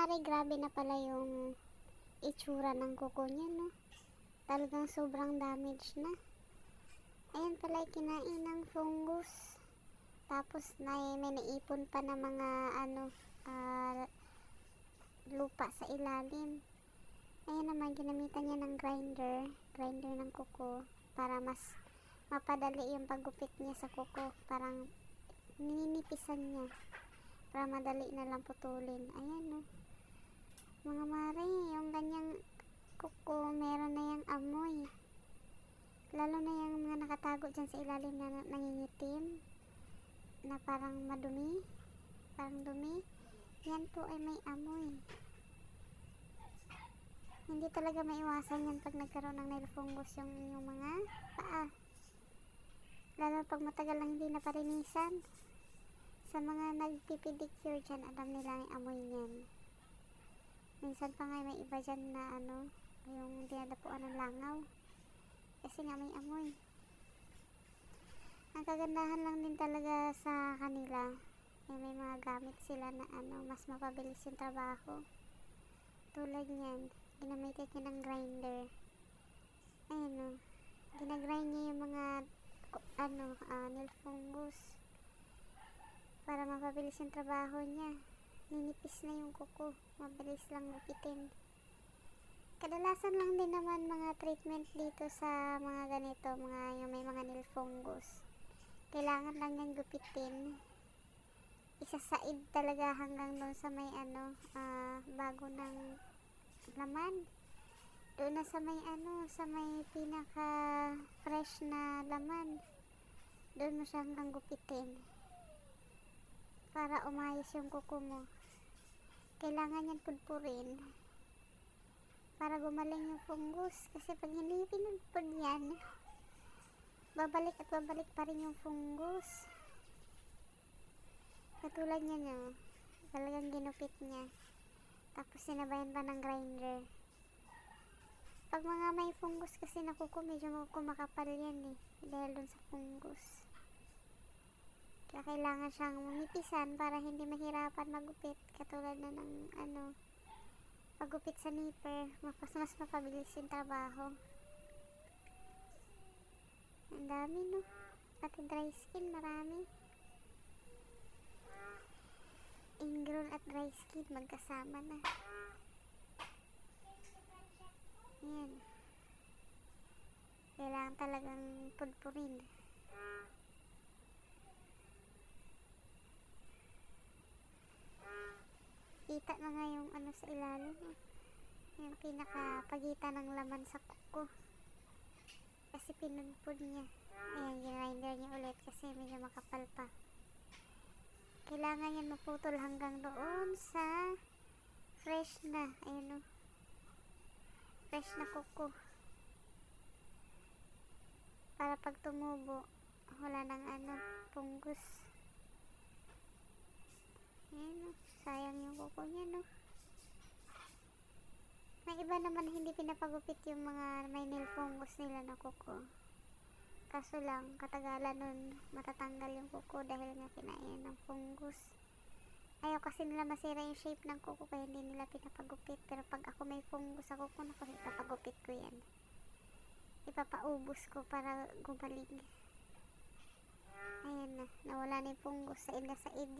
mare, grabe na pala yung itsura ng kuko niya, no? Talagang sobrang damage na. Ayan pala, kinain ng fungus. Tapos may naipon pa na mga lupa sa ilalim. Ayan naman, ginamitan niya ng grinder ng kuko para mas mapadali yung paggupit niya sa kuko. Parang nininipisan niya para madali na lang putulin. Ayan, no. Mga mare, yung ganyang kuko, meron na yung amoy. Lalo na yung mga nakatago dyan sa ilalim na nangingitim, na parang madumi, parang dumi. Yan po ay may amoy. Hindi talaga maiwasan yan pag nagkaroon ng nail fungus yung inyong mga paa. Lalo pag matagal lang hindi naparinisan. Sa mga nagpipedicure dyan, alam nila yung amoy niyan. Minsan pa nga may iba dyan na yung dinadapuan ng langaw. Kasi nga may amoy. Ang kagandahan lang din talaga sa kanila, may mga gamit sila na mas mapabilis yung trabaho. Tulad niyan, ginamitan niya ng grinder. Ayan, o. Ginagrind niya yung mga nail fungus para mapabilis yung trabaho niya. Ninipis na yung kuko, mabilis lang gupitin. Kadalasan lang din naman mga treatment dito sa mga ganito, yung may mga nail fungus. Kailangan lang yan gupitin. Isasaid talaga hanggang doon sa may bago ng laman. Doon na sa may pinaka fresh na laman. Doon mo siya hanggang gupitin para umayos yung kuko mo. Kailangan yan pudpurin para gumaling yung fungus, kasi pag hindi pinudpud yan, babalik at babalik pa rin yung fungus. Katulad niya, no? Talagang ginupit niya, tapos sinabayan pa ng grinder. Pag mga may fungus kasi na kuko, medyo kumakapal yan dahil dun sa fungus. Kaya kailangan siyang manipisan para hindi mahirapan magupit, katulad na ng paggupit sa nipper. Mas mapabilis yung trabaho. Ang dami, no? Pati dry skin, marami. Ingrown at dry skin magkasama na. Ayan. Kailangan talagang pudpurin. Kita na nga yung sa ilalim, yung pinakapagitan ng laman sa kuko, kasi pinudpud niya. Ayan, grinder niya ulit kasi medyo makapal pa. Kailangan yan maputol hanggang doon sa fresh na, fresh na kuko, para pag tumubo wala nang fungus. Ayan, sayang yung kuko niya, no? May iba naman hindi pinapagupit yung mga may nail fungus nila na kuko. Kaso lang, katagalan nun matatanggal yung kuko dahil nga kinain ng fungus. Ayaw kasi nila masira yung shape ng kuko, kaya hindi nila pinapagupit. Pero pag ako may fungus sa kuko, naku, ipapagupit ko yan. Ipapaubos ko para gumaling. Ayan na, nawala na yung fungus. Said na said